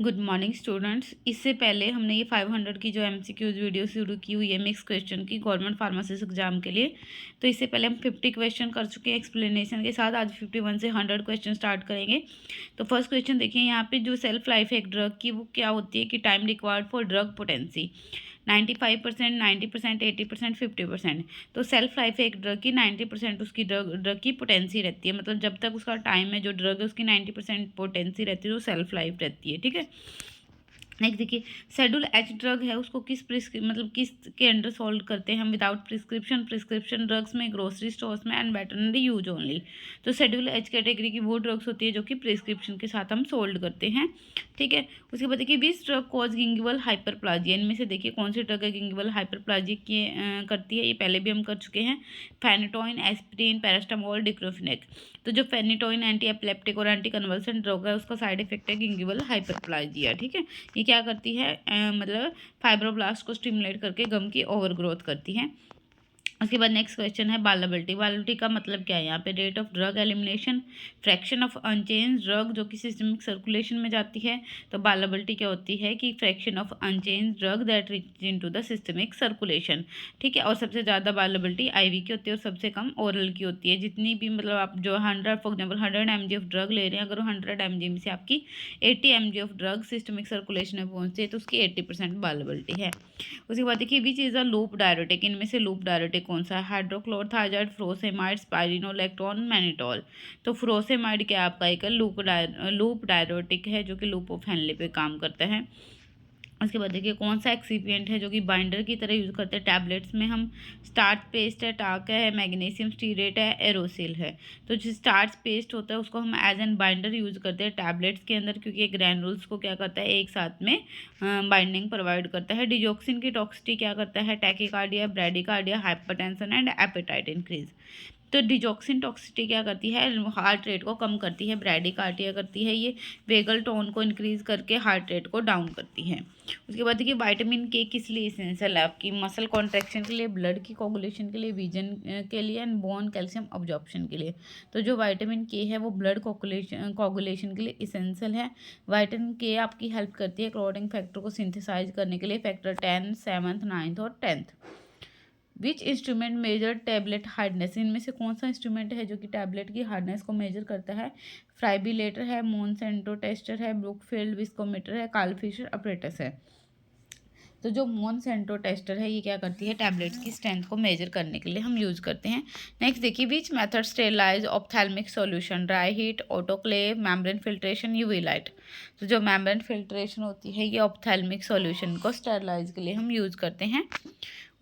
Good morning students. इससे पहले हमने ये 500 की जो एमसीक्यूज वीडियो शुरू की हुई है मिक्स क्वेश्चन की गवर्नमेंट फार्मासिस्ट एग्जाम के लिए, तो इससे पहले हम 50 क्वेश्चन कर चुके हैं एक्सप्लेनेशन के साथ। आज 51 से 100 क्वेश्चन स्टार्ट करेंगे। तो फर्स्ट क्वेश्चन देखिए, यहाँ पे जो सेल्फ लाइफ है एक ड्रग की वो क्या होती है कि time required for drug potency 95%, 90%, 80%, 50%। तो सेल्फ लाइफ है एक ड्रग की 90% उसकी ड्रग की पोटेंसी रहती है, मतलब जब तक उसका टाइम है जो ड्रग है उसकी 90% पोटेंसी रहती है, तो सेल्फ लाइफ रहती है। ठीक है। नेक्स्ट देखिए, शेड्यूल एच ड्रग है उसको किस किस के अंडर सोल्व करते हैं हम विदाउट प्रिस्क्रिप्शन ड्रग्स में, ग्रोसरी स्टोर्स में एंड वेटरनरी यूज ओनली। तो शेड्यूल एच कैटेगरी की वो ड्रग्स होती है जो कि प्रिस्क्रिप्शन के साथ हम सोल्व करते हैं। ठीक है। उसके बाद देखिए, विच ड्रग कॉज गिंगिवल हाइपरप्लाजिया, इनमें से देखिए कौन सी ड्रग है गिंगिवल हाइपरप्लाजिया की करती है। ये पहले भी हम कर चुके हैं, फेनिटोइन, एस्पिरिन, पैरास्टामोल, डिक्लोफिनेक। तो जो फेनिटोइन एंटी एपिलेप्टिक और एंटी कन्वल्सेंट ड्रग है उसका साइड इफेक्ट है गिंगिवल हाइपरप्लाजिया। ठीक है। ये क्या करती है, मतलब फाइब्रोब्लास्ट को स्टिमुलेट करके गम की ओवर ग्रोथ करती है। उसके बाद नेक्स्ट क्वेश्चन है बालाबिलिटी का मतलब क्या है। यहाँ पे rate of drug elimination, fraction of unchange drug जो कि सिस्टमिक सर्कुलेशन में जाती है। तो बालाबिलिटी क्या होती है कि fraction of unchange drug that reach into the systemic circulation. ठीक है। और सबसे ज़्यादा बालाबिलिटी आईवी की होती है और सबसे कम ओरल की होती है। जितनी भी मतलब आप जो 100 for example 100 mg of drug ले रहे हैं, अगर 100 mg में से आपकी 80 mg of drug systemic circulation में पहुँचती है तो उसकी 80% बालाबिलिटी है। उसके बाद देखिए, which is a loop diuretic, इनमें से लूप डायरेटिक कौन सा है। Hydrochlorothiazide, furosemide, spironolactone, mannitol. तो फ्रोसेमाइड क्या आपका एक लूप डायरेटिक है जो कि लूप ऑफ हेनले पे काम करता है। उसके बाद देखिए, कौन सा एक्सीपिएंट है जो कि बाइंडर की तरह यूज़ करते हैं। टैबलेट्स में हम स्टार्च पेस्ट है, टाका है, मैग्नीशियम स्टीरेट है, एरोसिल है। तो जो स्टार्च पेस्ट होता है उसको हम एज एन बाइंडर यूज़ करते हैं टैबलेट्स के अंदर, क्योंकि एक ग्रैनुल्स को क्या करता है एक साथ में बाइंडिंग प्रोवाइड करता है। डिजोक्सिन की टॉक्सिटी क्या करता है, tachycardia, bradycardia, hypertension and appetite increase. तो डिजॉक्सिन टॉक्सिटी क्या करती है, हार्ट रेट को कम करती है। ब्रैडीकार्डिया करती है ये वेगल टोन को इंक्रीज करके हार्ट रेट को डाउन करती है। उसके बाद देखिए, विटामिन के किस लिए इसेंशियल है आपकी मसल कॉन्ट्रैक्शन के लिए, ब्लड की कोगुलेशन के लिए, विजन के लिए एंड बोन कैल्शियम अब्जॉर्प्शन के लिए। तो जो विटामिन के है वो ब्लड कोगुलेशन के लिए इसेंशियल है। विटामिन के आपकी हेल्प करती है क्लॉटिंग फैक्टर को सिंथेसाइज करने के लिए, फैक्टर 10, 7, 9 और 10। Which instrument major tablet hardness, इनमें से कौन सा इंस्ट्रूमेंट है जो कि टैबलेट की हार्डनेस को मेजर करता है। फ्राइबिलेटर है, मोनसेंटो टेस्टर है, ब्रुकफील्ड विस्कोमीटर है, कार्लफिशर अपरेटस है। तो जो मोनसेंटो टेस्टर है ये क्या करती है, टैबलेट्स की स्ट्रेंथ को मेजर करने के लिए हम यूज़ करते हैं। नेक्स्ट देखिए, which method sterilise ophthalmic solution, dry heat, autoclave, membrane filtration, UV light. तो जो मेम्ब्रेन फिल्ट्रेशन होती है ये ऑप्थेल्मिक सॉल्यूशन को स्टेरिलाइज के लिए हम यूज़ करते हैं।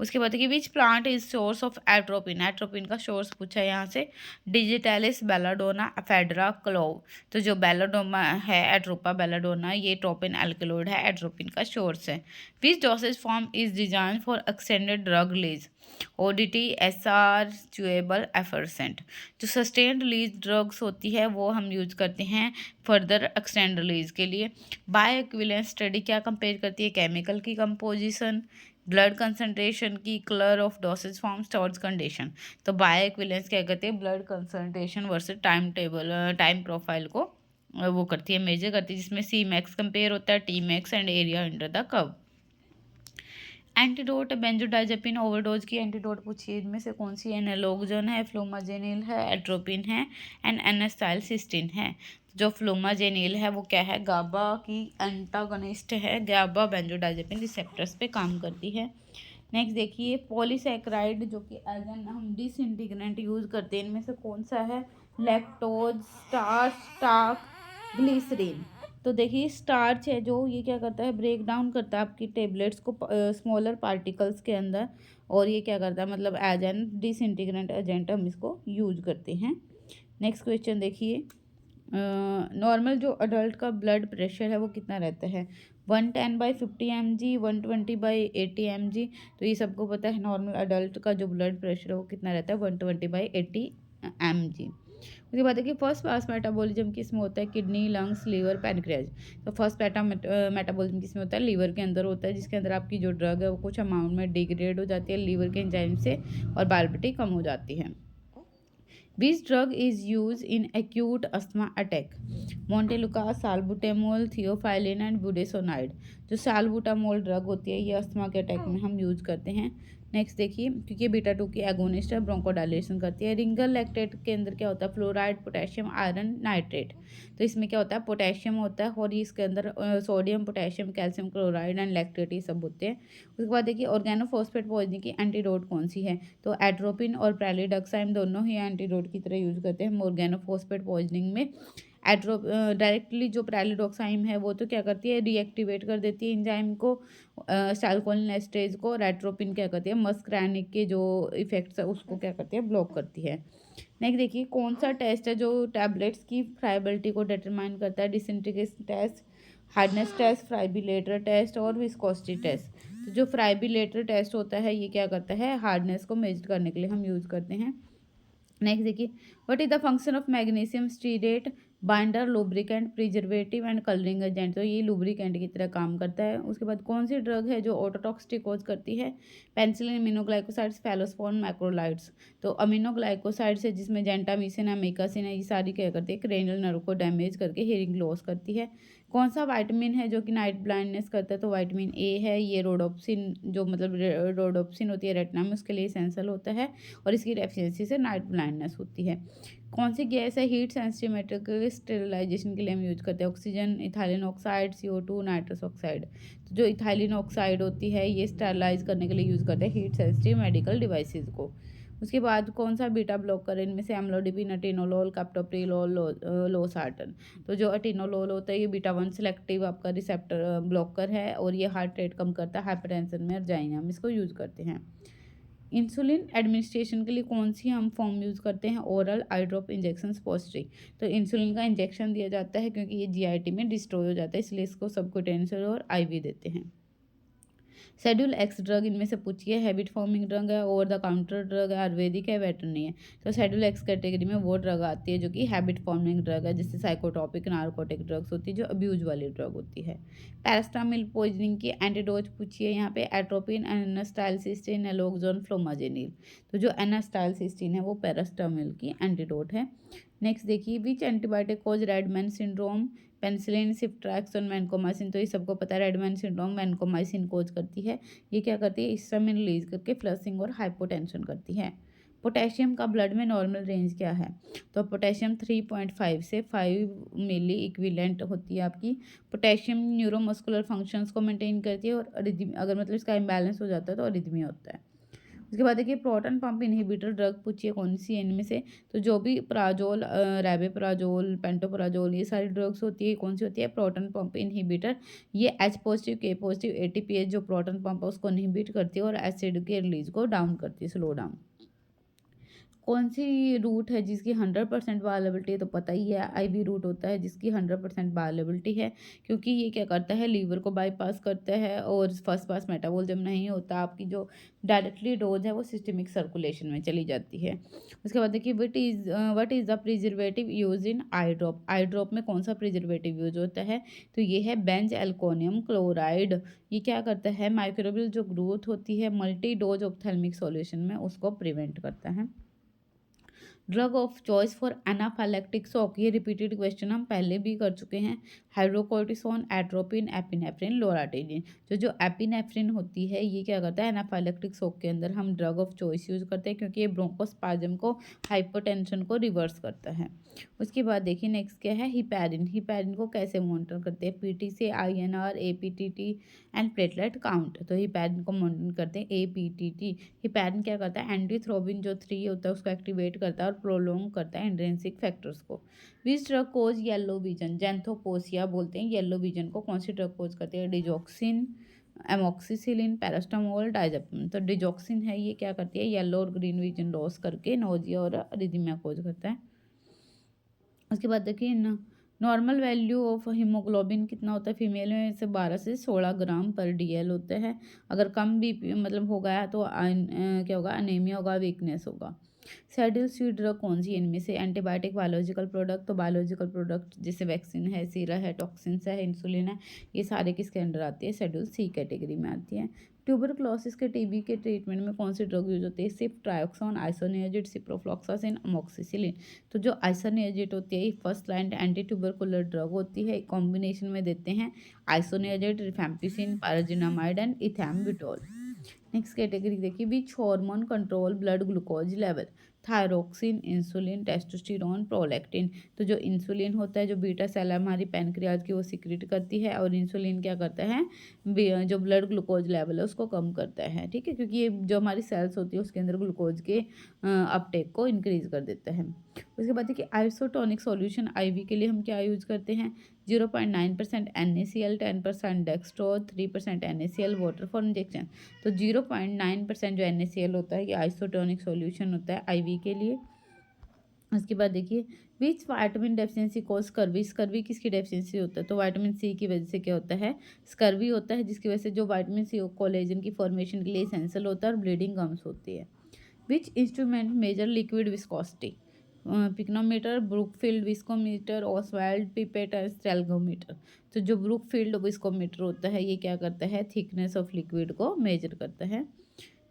उसके बाद देखिए, which plant is source of atropine, atropine का सोर्स पूछा है यहाँ से। Digitalis, belladonna, ephedra, clove. तो जो बेलाडोमा है, एट्रोपा बेलाडोना, ये ट्रोपिन एल्कलॉइड है, एट्रोपिन का सोर्स है। Which dosage form is design for extended drug release, ODT, SR, chewable, effervescent. जो सस्टेन्ड रिलीज ड्रग्स होती है वो हम यूज करते हैं फर्दर एक्सटेंड रिलीज के लिए। बायो इक्विवेलेंस स्टडी क्या कंपेयर करती है, केमिकल की कंपोजिशन, ब्लड कंसनट्रेशन की, colour of dosage form, storage condition. तो बायो इक्विवेलेंस क्या कहते हैं, blood concentration versus time profile को वो करती है, मेजर करती है, जिसमें सी मैक्स कंपेयर होता है, T max and area under the curve. Antidote, benzodiazepine overdose की एंटीडोट पूछिए, इनमें से कौन सी एनालोगजन है, फ्लोमाजेनिल है, एट्रोपिन है एंड एनास्टाइलसिस्टिन है। जो फ्लोमाजेनिल है वो क्या है, गाबा की एंटागोनिस्ट है, गाबा बेंजोडाइजेपिन रिसेप्टर्स पे काम करती है। नेक्स्ट देखिए, पॉलीसैकेराइड जो कि एज एन हम डिसइंटीग्रेंट यूज करते हैं, इनमें से कौन सा है, लैक्टोज, स्टार्च, स्टार्क, ग्लिसरीन। तो देखिए, स्टार्च है जो ये क्या करता है, ब्रेक डाउन करता है आपकी टेबलेट्स को स्मॉलर पार्टिकल्स के अंदर, और ये क्या करता है, मतलब एज एन डिसइंटीग्रेंट एजेंट हम इसको यूज करते हैं। नेक्स्ट क्वेश्चन देखिए, नॉर्मल जो अडल्ट का ब्लड प्रेशर है वो कितना रहता है, 110/50 mg, 120/80 mg। तो ये सबको पता है नॉर्मल अडल्ट का जो ब्लड प्रेशर है वो कितना रहता है, 120/80 mg। उसके बाद देखिए, फर्स्ट पास मेटाबॉलिज्म किसमें होता है, किडनी, लंग्स, लीवर, पैनक्रियाज। तो फर्स्ट मेटाबॉलिज्म किसमें होता है, लीवर के अंदर होता है, जिसके अंदर आपकी जो ड्रग है वो कुछ अमाउंट में डिग्रेड हो जाती है लीवर के एंजाइम से और बायोलिटी कम हो जाती है। Which drug is used in acute asthma attack? Montelukast, salbutamol, theophylline and budesonide। जो साल्बुटामोल ड्रग होती है ये अस्थमा के अटैक में हम यूज करते हैं। नेक्स्ट देखिए, क्योंकि ये बीटा 2 की एगोनिस्ट है, ब्रोंकोडायलेशन करती है। रिंगर लैक्टेट के अंदर क्या होता है? Fluoride, potassium, iron, nitrate. तो इसमें क्या होता है? पोटेशियम होता है और इसके अंदर sodium, potassium, calcium chloride and lactate ये सब होते हैं। उसके बाद देखिए, ऑर्गेनोफॉस्फेट पॉइजनिंग की एंटीडोट कौन सी है? तो एट्रोपिन और प्रेलिडक्साइम दोनों ही एंटीडोट की तरह यूज करते हैं हम ऑर्गेनोफॉस्फेट पॉइजनिंग में। डायरेक्टली जो प्रेलिडोक्साइम है वो तो क्या करती है? रीएक्टिवेट कर देती है एंजाइम को, स्टालकोलिन एस्टेज को। रेट्रोपिन क्या करती है? मस्करैनिक के जो इफेक्ट्स है उसको क्या करती है? ब्लॉक करती है। नेक्स्ट देखिए, कौन सा टेस्ट है जो टैबलेट्स की फ्राइबिलिटी को डिटरमाइन करता है? Disintegration test, hardness test, friabilator test और विस्कोसिटी टेस्ट। तो जो फ्राइबिलेटर टेस्ट होता है ये क्या करता है? हार्डनेस को मेजर करने के लिए हम यूज करते हैं। नेक्स्ट देखिए, what is the function of magnesium stearate? Binder, lubricant, preservative and colouring agent. तो ये लुब्रिकेंट की तरह काम करता है। उसके बाद कौन सी ड्रग है जो ऑटोटॉक्सिक कोज करती है? Penicillin, aminoglycosides, cephalosporin, macrolides. तो अमीनोग्लाइकोसाइड्स है जिसमें जेंटामिसिन है, मेकासिन है, ये सारी क्या करती है? क्रेनियल नर्व को डैमेज करके हियरिंग लॉस करती है। कौन सा वाइटामिन है जो कि नाइट ब्लाइंडनेस करता है? तो वाइटामिन ए है। ये रोडोप्सिन, जो मतलब रोडोप्सिन होती है रेटिना में, उसके लिए एसेंशियल होता है और इसकी डेफिशिएंसी से नाइट ब्लाइंडनेस होती है। कौन सी गैस है हीट सेंसिटिव मेटेरियल स्टेरिलाइजेशन के लिए हम यूज करते हैं? Oxygen, ethylene oxide, CO2, nitrous oxide. तो जो इथाइलिन ऑक्साइड होती है ये स्टेरिलाइज करने के लिए यूज करते हैं हीट सेंसिटिव मेडिकल डिवाइसेस को। उसके बाद कौन सा बीटा ब्लॉकर है? इनमें से एम्लोडिपिन, अटेनोलोल, कैप्टोप्रिलोल, लोसार्टन। तो जो अटेनोलोल होता है ये बीटा 1 सेलेक्टिव आपका रिसेप्टर ब्लॉकर है और ये हार्ट रेट कम करता है, हाइपरटेंशन में अर्जाइना हम इसको यूज करते हैं। इंसुलिन एडमिनिस्ट्रेशन के लिए कौन सी हम फॉर्म यूज़ करते हैं? ओरल, आई ड्रॉप, इंजेक्शन, स्पोस्ट्री। तो इंसुलिन का इंजेक्शन दिया जाता है क्योंकि ये GIT में डिस्ट्रॉय हो जाता है, इसलिए इसको सबक्यूटेनियस और IV देते हैं। शेड्यूल एक्स ड्रग इनमें से पूछिए, हैबिट फॉर्मिंग ड्रग है, ओवर द काउंटर ड्रग है, आयुर्वेदिक है, वेटरनरी है। तो शेड्यूल एक्स कैटेगरी में वो ड्रग आती है जो कि हैबिट फॉर्मिंग ड्रग है, जिससे साइकोटॉपिक, नार्कोटिक ड्रग्स होती है जो अब्यूज वाली ड्रग होती है। पैरास्टामिल पॉइजनिंग की एंटीडोट पूछिए यहाँ पे, एट्रोपिन, एनास्टाइलसिस्टीन, नैलोक्सोन, फ्लोमाजेनिल। तो जो एनास्टाइलसिस्टीन है वो पैरास्टामिल की एंटीडोट है। नेक्स्ट देखिए, which antibiotic cause red man syndrome? Penicillin, ceftriaxone, vancomycin. तो ये सबको पता है रेडमैन सिंड्रोम वैनकोमाइसिन कोज करती है। ये क्या करती है? हिस्टामिन रिलीज करके फ्लशिंग और हाइपोटेंशन करती है। पोटेशियम का ब्लड में नॉर्मल रेंज क्या है? तो पोटेशियम 3.5 से 5 मिली इक्विवेलेंट होती है आपकी। पोटेशियम न्यूरोमस्कुलर फंक्शंस को मेंटेन करती है और अगर मतलब इसका इम्बैलेंस हो जाता है तो अरिथमिया होता है। उसके बाद देखिए, प्रोटॉन पंप इनहिबिटर ड्रग पूछिए कौन सी है इनमें से? तो जो भी प्राजोल, रैबेप्राजोल, पेंटोप्राजोल, ये सारी ड्रग्स होती है, कौन सी होती है? Proton pump inhibitor. ये H positive, K positive, ATPase जो प्रोटॉन पंप है उसको इनहिबिट करती है और एसिड के रिलीज को डाउन करती है, स्लो डाउन। कौन सी रूट है जिसकी 100% बायोअवेलेबिलिटी है? तो पता ही है, IV रूट होता है जिसकी 100% बायोअवेलेबिलिटी है, क्योंकि ये क्या करता है? लीवर को बाईपास करता है और फर्स्ट पास मेटाबॉलिज्म नहीं होता, आपकी जो डायरेक्टली डोज है वो सिस्टमिक सर्कुलेशन में चली जाती है। उसके बाद देखिए, what is the preservative use in I drop? I drop में कौन सा प्रिजर्वेटिव यूज होता है? तो ये है बेंज एल्कोनियम क्लोराइड। ये क्या करता है? माइक्रोबियल जो ग्रोथ होती है मल्टी डोज ऑप्थेल्मिक सॉल्यूशन में उसको प्रिवेंट करता है। Drug of choice for anaphylactic shock, ये रिपीटेड क्वेश्चन हम पहले भी कर चुके हैं। Hydrocortisone, atropine, epinephrine, loratadine. जो एपिनेफ्रिन होती है ये क्या करता है? एनाफाइलेक्टिक शॉक के अंदर हम ड्रग ऑफ चॉइस यूज करते हैं क्योंकि ये ब्रोंकोस्पाज्म को, हाइपोटेंशन को रिवर्स करता है। उसके बाद देखिए नेक्स्ट क्या है? हिपैरिन। हिपैरिन को कैसे मॉनिटर करते हैं? PT से INR, APTT and platelet count. तो हिपैरिन को मॉनिटर करते हैं APTT। हिपैरिन क्या करता है? एंटीथ्रोबिन जो 3 होता है उसको एक्टिवेट करता है और प्रोलोंग करता है इंट्रिंसिक फैक्टर्स को। Which drug cause yellow vision? Xanthopsia बोलते हैं येलो विजन को। कौन सी ड्रग कोज करती है? Digoxin, amoxicillin, paracetamol, diazepam. तो डिजॉक्सिन है ये क्या करती है? येलो और ग्रीन विजन लॉस करके नोजिया और अरिथमिया कोज करता है। उसके बाद देखिए, नॉर्मल वैल्यू ऑफ हीमोग्लोबिन कितना होता है फीमेल में? से 12 से 16 ग्राम पर DL होता है। अगर कम भी मतलब हो गया तो क्या होगा? अनीमिया होगा, वीकनेस होगा। शेड्यूल सी ड्रग कौन सी है इनमें से? Antibiotic, biological product. तो बायोलॉजिकल प्रोडक्ट जैसे वैक्सीन है, सीरा है, टॉक्सिन्स है, इंसुलिन है, ये सारे किसके अंडर आती है? शेड्यूल सी कैटेगरी में आती है। ट्यूबरक्लोसिस के टीबी के ट्रीटमेंट में कौन सी ड्रग यूज होती है? Ceftriaxone, isoniazid, ciprofloxacin, amoxicillin. तो जो आइसोनियाजिड होती है ये first line anti tubercular drug होती है। कॉम्बिनेशन में देते हैं isoniazid, rifampicin, pyrazinamide and ethambutol. Next category देखिए, which hormone control blood glucose level? Thyroxine, insulin, testosterone, prolactin. तो जो इंसुलिन होता है, जो बीटा सेल है हमारी पैनक्रियाज की, वो सिक्रेट करती है, और इंसुलिन क्या करता है? जो ब्लड ग्लूकोज लेवल है उसको कम करता है, ठीक है, क्योंकि ये जो हमारी सेल्स होती है उसके अंदर ग्लूकोज के अपटेक को इंक्रीज कर देता है। उसके बाद देखिए, आइसोटोनिक सॉल्यूशन आईवी के लिए हम क्या यूज करते हैं? 0.9% NaCl, 10% dextrose, 3% NaCl water for injection. तो 0.9% जो NaCl होता है ये आइसोटोनिक सॉल्यूशन होता है आईवी के लिए। उसके बाद देखिए, विच vitamin deficiency cause scurvy? Scurvy किसकी डेफिशिएंसी होता है? तो विटामिन सी की वजह से क्या होता है? स्कर्वी होता है, जिसकी वजह से जो विटामिन सी कोलेजन की फॉर्मेशन के लिए एसेंशियल होता है और ब्लीडिंग गम्स होती है। Which instrument major liquid viscosity? Pycnometer, Brookfield viscometer, Oswald pipette और स्टेल्गोमीटर। तो जो ब्रुकफील्ड विस्कोमीटर होता है ये क्या करता है? थिकनेस ऑफ लिक्विड को मेजर करता है।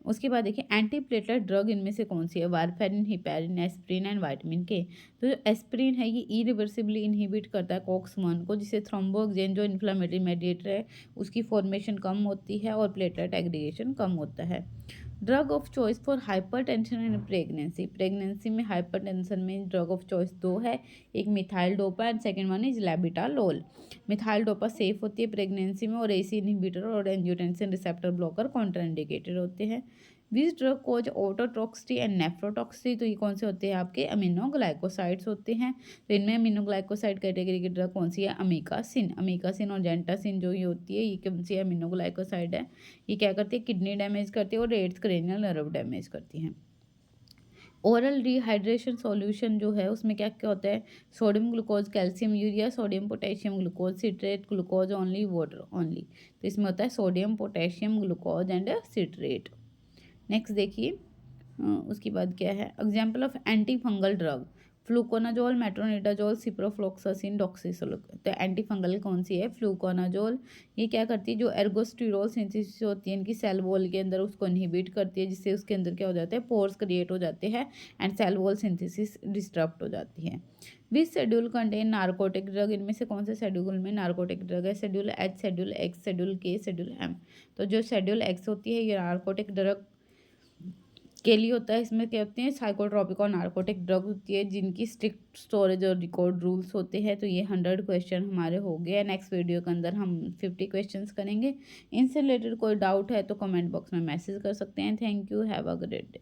उसके बाद देखिए, एंटीप्लेटलेट ड्रग इनमें से कौन सी है? Warfarin, heparin, aspirin and vitamin के। तो जो एस्प्रिन है ये इरिवर्सिबली इनहिबिट करता है COX-1 को, जिससे थ्रोम्बोक्सिन जो इन्फ्लेमेटरी मेडिएटर है उसकी फॉर्मेशन कम होती है और प्लेटलेट एग्रीगेशन कम होता है। Drug of choice for hypertension in pregnancy? Pregnancy में हाइपरटेंशन में ड्रग ऑफ चॉइस दो है, एक methyl dopa and second one is labetalol. Methyl dopa safe होती है प्रेगनेंसी में, और एसी इनहिबिटर और एंजियोटेंसिन रिसेप्टर ब्लॉकर कॉन्ट्राइंडिकेटेड होते हैं। Which drug cause ototoxicity and nephrotoxicity? तो ये कौन से होते हैं? आपके अमीनोग्लाइकोसाइड्स होते हैं। तो इनमें अमीनोग्लाइकोसाइड कैटेगरी की ड्रग कौन सी है? अमीकासिन। अमीकासिन और जेंटासिन जो ये होती है ये कौन सी अमीनोग्लाइकोसाइड है? ये क्या करती है? किडनी डैमेज करती है और रेड्स क्रेनियल नर्व डैमेज करती हैं। ओरल डिहाइड्रेशन सॉल्यूशन जो है उसमें क्या क्या होता है? Sodium glucose, calcium urea, sodium potassium glucose, citrate, glucose only, water only. तो इसमें होता है sodium, potassium, glucose and citrate. Next देखिए, उसके बाद क्या है? Example of anti fungal drug? Fluconazole, metronidazole, ciprofloxacin, डॉक्सीसोलोक। तो एंटी फंगल कौन सी है? फ्लूकोनाजोल। ये क्या करती है? जो एर्गोस्टिरोल सिंथेसिस होती है इनकी सेल वॉल के अंदर उसको इनहिबिट करती है, जिससे उसके अंदर क्या हो जाता है? पोर्स क्रिएट हो जाते हैं and cell wall synthesis disturb हो जाती है। Which schedule contain narcotic drug? इनमें से कौन से शेड्यूल में नार्कोटिक ड्रग है? Schedule H, schedule X, schedule K, schedule M. तो जो शेड्यूल एक्स होती है ये नार्कोटिक ड्रग के लिए होता है। इसमें क्या होते हैं? साइकोट्रॉपिक और नार्कोटिक ड्रग होती है जिनकी स्ट्रिक्ट स्टोरेज और रिकॉर्ड रूल्स होते हैं। तो ये 100 क्वेश्चन हमारे हो गए। नेक्स्ट वीडियो के अंदर हम 50 क्वेश्चंस करेंगे। इनसे रिलेटेड कोई डाउट है तो कमेंट बॉक्स में मैसेज कर सकते हैं। Thank you, have a great day.